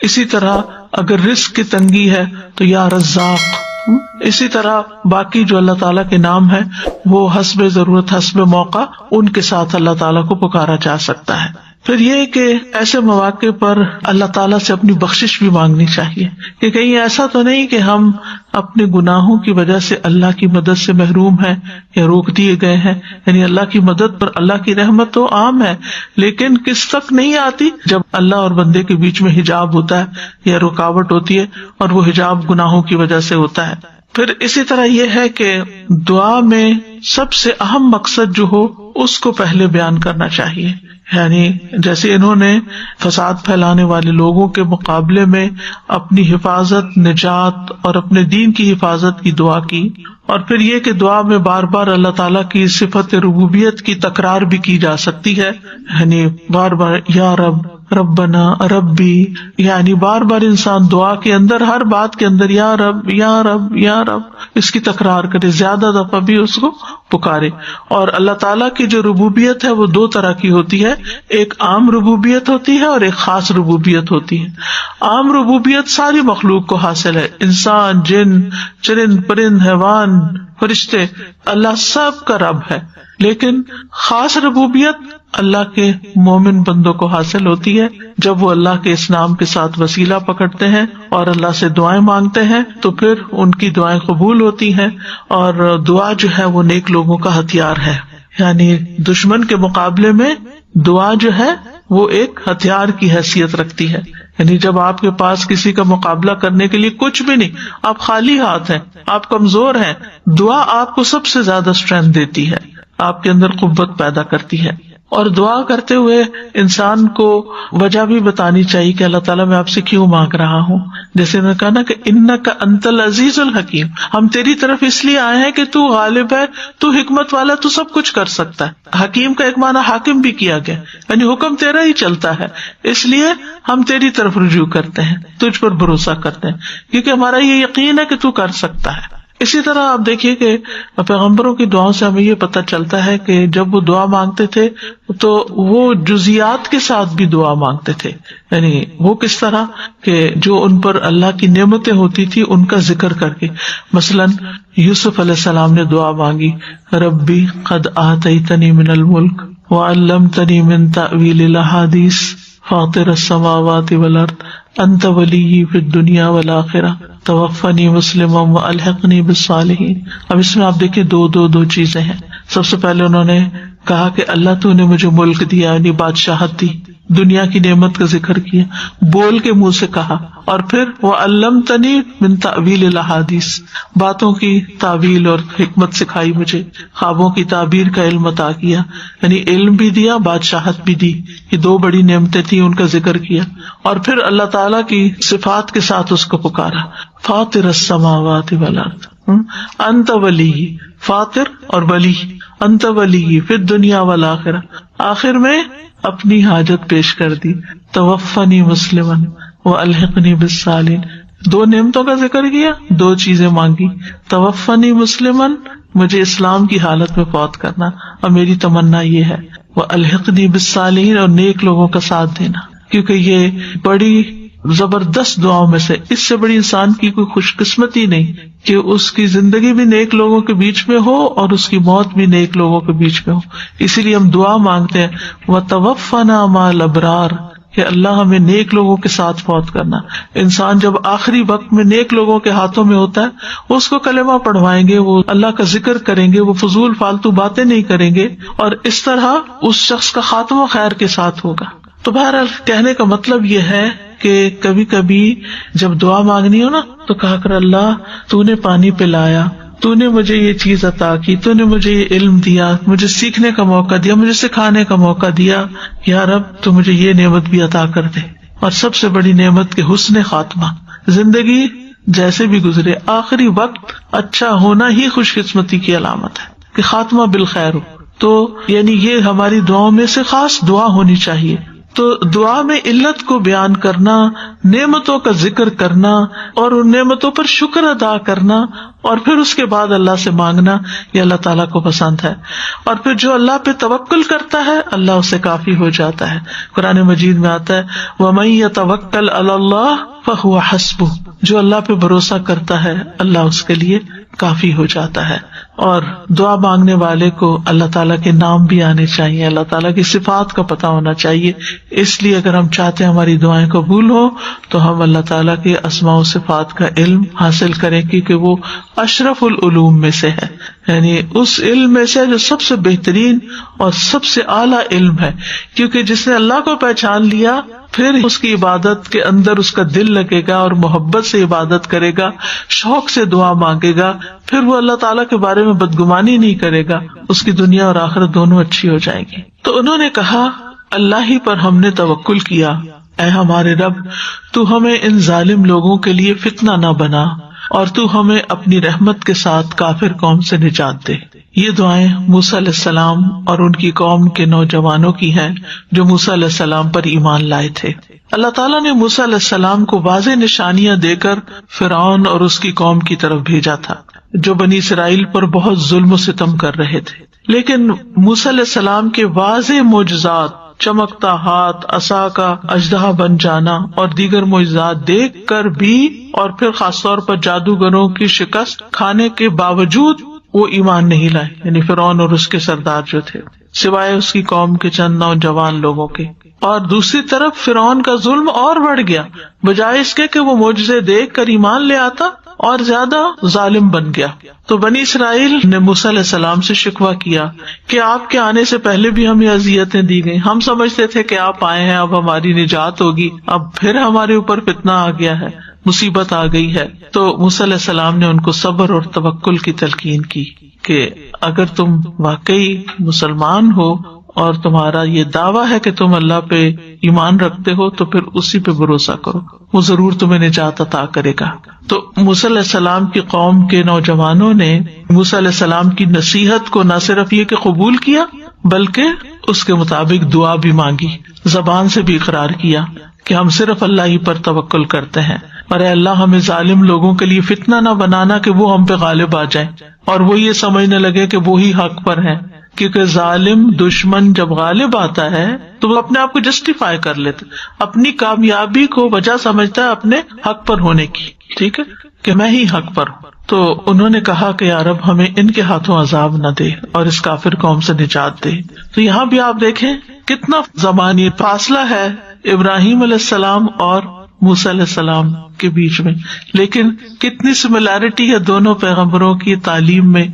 اسی طرح اگر رزق کی تنگی ہے تو یا رزاق. اسی طرح باقی جو اللہ تعالیٰ کے نام ہے وہ حسب ضرورت حسب موقع ان کے ساتھ اللہ تعالیٰ کو پکارا جا سکتا ہے. پھر یہ کہ ایسے مواقع پر اللہ تعالیٰ سے اپنی بخشش بھی مانگنی چاہیے کہ کہیں ایسا تو نہیں کہ ہم اپنے گناہوں کی وجہ سے اللہ کی مدد سے محروم ہیں یا روک دیے گئے ہیں. یعنی اللہ کی مدد پر اللہ کی رحمت تو عام ہے، لیکن کس تک نہیں آتی جب اللہ اور بندے کے بیچ میں حجاب ہوتا ہے یا رکاوٹ ہوتی ہے، اور وہ حجاب گناہوں کی وجہ سے ہوتا ہے. پھر اسی طرح یہ ہے کہ دعا میں سب سے اہم مقصد جو ہو اس کو پہلے بیان کرنا چاہیے. یعنی جیسے انہوں نے فساد پھیلانے والے لوگوں کے مقابلے میں اپنی حفاظت، نجات اور اپنے دین کی حفاظت کی دعا کی، اور پھر یہ کہ دعا میں بار بار اللہ تعالیٰ کی صفت ربوبیت کی تکرار بھی کی جا سکتی ہے. یعنی بار بار یا رب، ربنا، ربی، یعنی بار بار انسان دعا کے اندر ہر بات کے اندر یا رب یا رب یا رب اس کی تکرار کرے، زیادہ دفعہ بھی اس کو پکارے. اور اللہ تعالیٰ کی جو ربوبیت ہے وہ دو طرح کی ہوتی ہے، ایک عام ربوبیت ہوتی ہے اور ایک خاص ربوبیت ہوتی ہے. عام ربوبیت ساری مخلوق کو حاصل ہے، انسان، جن، چرند پرند، حیوان، فرشتے، اللہ سب کا رب ہے. لیکن خاص ربوبیت اللہ کے مومن بندوں کو حاصل ہوتی ہے جب وہ اللہ کے اس نام کے ساتھ وسیلہ پکڑتے ہیں اور اللہ سے دعائیں مانگتے ہیں، تو پھر ان کی دعائیں قبول ہوتی ہیں. اور دعا جو ہے وہ نیک لوگوں کا ہتھیار ہے. یعنی دشمن کے مقابلے میں دعا جو ہے وہ ایک ہتھیار کی حیثیت رکھتی ہے. یعنی جب آپ کے پاس کسی کا مقابلہ کرنے کے لیے کچھ بھی نہیں، آپ خالی ہاتھ ہیں، آپ کمزور ہیں، دعا آپ کو سب سے زیادہ اسٹرینتھ دیتی ہے، آپ کے اندر قوت پیدا کرتی ہے. اور دعا کرتے ہوئے انسان کو وجہ بھی بتانی چاہیے کہ اللہ تعالیٰ میں آپ سے کیوں مانگ رہا ہوں. جیسے انہوں نے کہا نا کہ انک انت العزیز الحکیم، ہم تیری طرف اس لیے آئے ہیں کہ تو غالب ہے، تو حکمت والا، تو سب کچھ کر سکتا ہے. حکیم کا ایک معنی حاکم بھی کیا گیا، یعنی حکم تیرا ہی چلتا ہے، اس لیے ہم تیری طرف رجوع کرتے ہیں، تجھ پر بھروسہ کرتے ہیں، کیونکہ ہمارا یہ یقین ہے کہ تو کر سکتا ہے. اسی طرح آپ دیکھیے کہ پیغمبروں کی دعاؤں سے ہمیں یہ پتہ چلتا ہے کہ جب وہ دعا مانگتے تھے تو وہ جزیات کے ساتھ بھی دعا مانگتے تھے. یعنی وہ کس طرح کہ جو ان پر اللہ کی نعمتیں ہوتی تھی ان کا ذکر کر کے. مثلا یوسف علیہ السلام نے دعا مانگی، ربی قد آتیتنی من الملک وعلمتنی من تأویل الاحادیث فاطر السماوات والارض انت ولی فی الدنیا والآخرہ توفنی مسلما والحقنی بالصالحین. اب اس میں آپ دیکھیں دو چیزیں ہیں. سب سے پہلے انہوں نے کہا کہ اللہ تو نے مجھے ملک دیا، یعنی بادشاہت دی، دنیا کی نعمت کا ذکر کیا، بول کے منہ سے کہا. اور پھر وعلمتنی من تأویل الاحادیث، باتوں کی تعویل اور حکمت سکھائی مجھے، خوابوں کی تعبیر کا علم عطا کیا. یعنی علم بھی دیا، بادشاہت بھی دی. یہ دو بڑی نعمتیں تھیں، ان کا ذکر کیا. اور پھر اللہ تعالیٰ کی صفات کے ساتھ اس کو پکارا، فاطر السماوات والارض انت ولی، فاطر اور ولی، انت ولی فی الدنیا والآخرہ، آخر میں اپنی حاجت پیش کر دی، توفنی مسلما والحقنی بالصالحین. دو نعمتوں کا ذکر کیا، دو چیزیں مانگی، توفنی مسلما، مجھے اسلام کی حالت میں فوت کرنا، اور میری تمنا یہ ہے، والحقنی بالصالحین، اور نیک لوگوں کا ساتھ دینا. کیونکہ یہ بڑی زبردست دعاؤں میں سے، اس سے بڑی انسان کی کوئی خوش قسمتی نہیں کہ اس کی زندگی بھی نیک لوگوں کے بیچ میں ہو اور اس کی موت بھی نیک لوگوں کے بیچ میں ہو. اسی لیے ہم دعا مانگتے ہیں وَتَوَفَّنَا مَعَ الْأَبْرَارِ، کہ اللہ ہمیں نیک لوگوں کے ساتھ فوت کرنا. انسان جب آخری وقت میں نیک لوگوں کے ہاتھوں میں ہوتا ہے، اس کو کلمہ پڑھوائیں گے، وہ اللہ کا ذکر کریں گے، وہ فضول فالتو باتیں نہیں کریں گے، اور اس طرح اس شخص کا خاتمہ خیر کے ساتھ ہوگا. تو بہرحال کہنے کا مطلب یہ ہے کہ کبھی کبھی جب دعا مانگنی ہو نا تو کہا کر اللہ تو نے پانی پلایا، تو نے مجھے یہ چیز عطا کی، تو نے مجھے یہ علم دیا، مجھے سیکھنے کا موقع دیا، مجھے سکھانے کا موقع دیا، یا رب تو مجھے یہ نعمت بھی عطا کر دے. اور سب سے بڑی نعمت کے حسن خاتمہ، زندگی جیسے بھی گزرے آخری وقت اچھا ہونا ہی خوش قسمتی کی علامت ہے کہ خاتمہ بالخیر ہو. تو یعنی یہ ہماری دعاؤں میں سے خاص دعا ہونی چاہیے. تو دعا میں علت کو بیان کرنا، نعمتوں کا ذکر کرنا اور ان نعمتوں پر شکر ادا کرنا اور پھر اس کے بعد اللہ سے مانگنا یہ اللہ تعالیٰ کو پسند ہے. اور پھر جو اللہ پہ توکل کرتا ہے اللہ اسے کافی ہو جاتا ہے. قرآن مجید میں آتا ہے وَمَن يَتَوَكَّلْ عَلَى اللَّهِ فَهُوَ حَسْبُهُ، جو اللہ پہ بھروسہ کرتا ہے اللہ اس کے لیے کافی ہو جاتا ہے. اور دعا مانگنے والے کو اللہ تعالیٰ کے نام بھی آنے چاہیے، اللہ تعالیٰ کی صفات کا پتہ ہونا چاہیے. اس لیے اگر ہم چاہتے ہیں ہماری دعائیں قبول ہو تو ہم اللہ تعالیٰ کے اسماء و صفات کا علم حاصل کریں، کیونکہ وہ اشرف العلوم میں سے ہے، یعنی اس علم میں سے جو سب سے بہترین اور سب سے اعلیٰ علم ہے. کیونکہ جس نے اللہ کو پہچان لیا پھر اس کی عبادت کے اندر اس کا دل لگے گا اور محبت سے عبادت کرے گا، شوق سے دعا مانگے گا، پھر وہ اللہ تعالیٰ کے بارے میں بدگمانی نہیں کرے گا، اس کی دنیا اور آخرت دونوں اچھی ہو جائے گی. تو انہوں نے کہا اللہ ہی پر ہم نے توکل کیا، اے ہمارے رب تو ہمیں ان ظالم لوگوں کے لیے فتنہ نہ بنا اور تو ہمیں اپنی رحمت کے ساتھ کافر قوم سے نجات دے. یہ دعائیں موسیٰ علیہ السلام اور ان کی قوم کے نوجوانوں کی ہیں جو موسیٰ علیہ السلام پر ایمان لائے تھے. اللہ تعالیٰ نے موسیٰ علیہ السلام کو واضح نشانیاں دے کر فرعون اور اس کی قوم کی طرف بھیجا تھا جو بنی اسرائیل پر بہت ظلم و ستم کر رہے تھے. لیکن موسیٰ علیہ السلام کے واضح معجزات، چمکتا ہاتھ، عصا کا اژدہا بن جانا اور دیگر معجزات دیکھ کر بھی اور پھر خاص طور پر جادوگروں کی شکست کھانے کے باوجود وہ ایمان نہیں لائے، یعنی فرعون اور اس کے سردار جو تھے، سوائے اس کی قوم کے چند نوجوان لوگوں کے. اور دوسری طرف فرعون کا ظلم اور بڑھ گیا، بجائے اس کے کہ وہ معجزے دیکھ کر ایمان لے آتا اور زیادہ ظالم بن گیا. تو بنی اسرائیل نے موسیٰ علیہ السلام سے شکوہ کیا کہ آپ کے آنے سے پہلے بھی ہمیں اذیتیں دی گئی، ہم سمجھتے تھے کہ آپ آئے ہیں اب ہماری نجات ہوگی، اب پھر ہمارے اوپر فتنہ آ گیا ہے، مصیبت آ گئی ہے. تو موسیٰ علیہ السلام نے ان کو صبر اور توکل کی تلقین کی کہ اگر تم واقعی مسلمان ہو اور تمہارا یہ دعویٰ ہے کہ تم اللہ پہ ایمان رکھتے ہو تو پھر اسی پہ بھروسہ کرو، وہ ضرور تمہیں نجات عطا کرے گا. تو موسیٰ علیہ السلام کی قوم کے نوجوانوں نے موسیٰ علیہ السلام کی نصیحت کو نہ صرف یہ کہ قبول کیا بلکہ اس کے مطابق دعا بھی مانگی، زبان سے بھی اقرار کیا کہ ہم صرف اللہ ہی پر توکل کرتے ہیں، اور اے اللہ ہمیں ظالم لوگوں کے لیے فتنہ نہ بنانا کہ وہ ہم پہ غالب آ جائیں اور وہ یہ سمجھنے لگے کہ وہی حق پر ہیں. کیونکہ ظالم دشمن جب غالب آتا ہے تو وہ اپنے آپ کو جسٹیفائی کر لیتا، اپنی کامیابی کو وجہ سمجھتا ہے اپنے حق پر ہونے کی، ٹھیک ہے، کہ میں ہی حق پر ہوں. تو انہوں نے کہا کہ یا رب ہمیں ان کے ہاتھوں عذاب نہ دے اور اس کافر قوم سے نجات دے. تو یہاں بھی آپ دیکھیں کتنا زمانی فاصلہ ہے ابراہیم علیہ السلام اور موسیٰ علیہ السلام کے بیچ میں، لیکن کتنی سملیرٹی ہے دونوں پیغمبروں کی تعلیم میں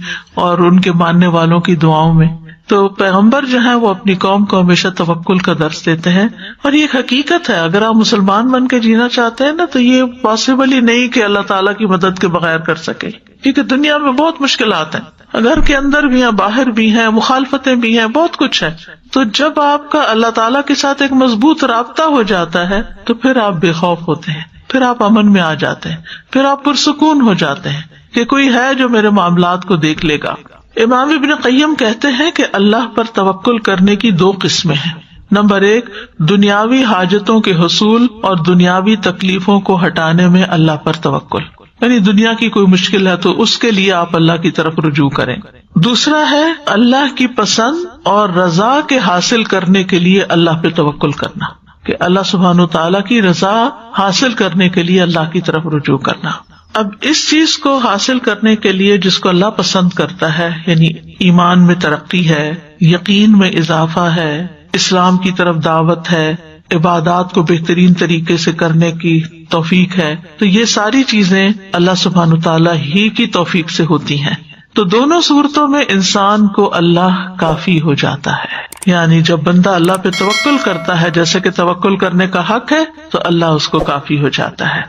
اور ان کے ماننے والوں کی دعاؤں میں. تو پیغمبر جو ہیں وہ اپنی قوم کو ہمیشہ توکل کا درس دیتے ہیں، اور یہ ایک حقیقت ہے. اگر آپ مسلمان بن کے جینا چاہتے ہیں نا تو یہ پاسبل ہی نہیں کہ اللہ تعالیٰ کی مدد کے بغیر کر سکے، کیونکہ دنیا میں بہت مشکلات ہیں، گھر کے اندر بھی ہیں، باہر بھی ہیں، مخالفتیں بھی ہیں، بہت کچھ ہے. تو جب آپ کا اللہ تعالیٰ کے ساتھ ایک مضبوط رابطہ ہو جاتا ہے تو پھر آپ بے خوف ہوتے ہیں، پھر آپ امن میں آ جاتے ہیں، پھر آپ پرسکون ہو جاتے ہیں کہ کوئی ہے جو میرے معاملات کو دیکھ لے گا. امام ابن قیم کہتے ہیں کہ اللہ پر توکل کرنے کی دو قسمیں ہیں. نمبر 1 دنیاوی حاجتوں کے حصول اور دنیاوی تکلیفوں کو ہٹانے میں اللہ پر توکل، یعنی دنیا کی کوئی مشکل ہے تو اس کے لیے آپ اللہ کی طرف رجوع کریں. دوسرا ہے اللہ کی پسند اور رضا کے حاصل کرنے کے لیے اللہ پہ توکل کرنا، کہ اللہ سبحانہ وتعالیٰ کی رضا حاصل کرنے کے لیے اللہ کی طرف رجوع کرنا. اب اس چیز کو حاصل کرنے کے لیے جس کو اللہ پسند کرتا ہے، یعنی ایمان میں ترقی ہے، یقین میں اضافہ ہے، اسلام کی طرف دعوت ہے، عبادات کو بہترین طریقے سے کرنے کی توفیق ہے، تو یہ ساری چیزیں اللہ سبحانہ وتعالیٰ ہی کی توفیق سے ہوتی ہیں. تو دونوں صورتوں میں انسان کو اللہ کافی ہو جاتا ہے. یعنی جب بندہ اللہ پہ توکل کرتا ہے جیسے کہ توکل کرنے کا حق ہے تو اللہ اس کو کافی ہو جاتا ہے.